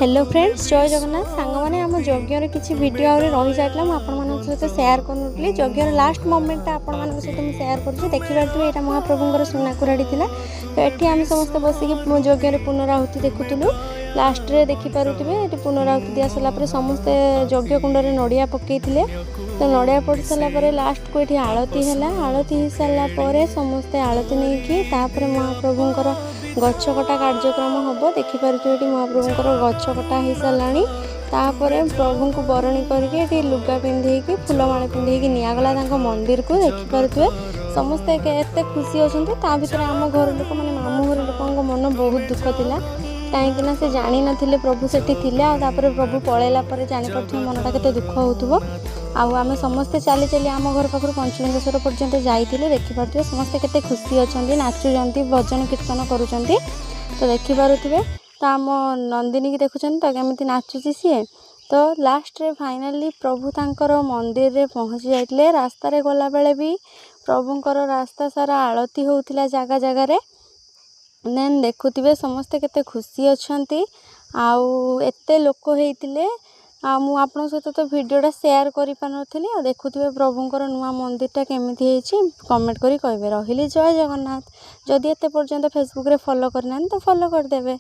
Hello friends जय जगन्नाथ सांग मैंने आम यज्ञर किसी भिड रही जाता मुझे सहित सेयार करूँ यज्ञर लास्ट मोमेंटा आपण सहित मुझे सेयार कर देखिए यहाँ महाप्रभुंर सुनाकुराड़ी थी तो ये आम समस्त बसिक यज्ञ पुनराहुति देखुलु लास्ट रे देखिपे ये पुनराहुति दि सारापर समस्ते यज्ञ कुंड में नड़िया पकई तो नड़िया पड़ सारापर लास्ट को ये आलती है आलती हो सारापर समस्ते आलती नहीं कि महाप्रभुंर गछकटा कार्यक्रम हम देखिपे ये महाप्रभुंर गछकटा हो साराणी तापर प्रभु को बरणी करके लुगा पिंधे फूलमाला पिंधे निगला मंदिर को देखिपे समस्ते एत खुशी अच्छा भर आम घर लोक मैंने मामू घर लोक मन बहुत दुख था कहीं से जानी नथिले प्रभु सेठी थिले आपर प्रभु पलैला जापर मनटा के दुख होथुबो आम समस्ते चली चली आम घर पाखर पंचलिंगेश्वर पर्यंत जाइए देखिपे समस्ते केते खुशी अच्छा नाचुंट भजन कीर्तन करुँच तो देखिपे तो आम नंदिनी की देखुं तो केमी नाचुची सी तो लास्ट रे फाइनाली प्रभु तांकर मंदिर रे पहुँची जाइए रास्ता रे गला बेले भी प्रभुंकर रास्ता सारा आलती होउथिला जगह जगार देन देखुवे समस्ते केते खुशी अच्छा आउ एते लोक होइतिले मु आपन सहित तो वीडियोटा शेयर करि पानथली देखुवे प्रभुंकर नुआ मंदिरटा केमिति हेछि कमेंट करी कहबे रहिली जय जगन्नाथ जदि एते पर्यंत फेसबुक रे फॉलो करना तो फॉलो कर देबे।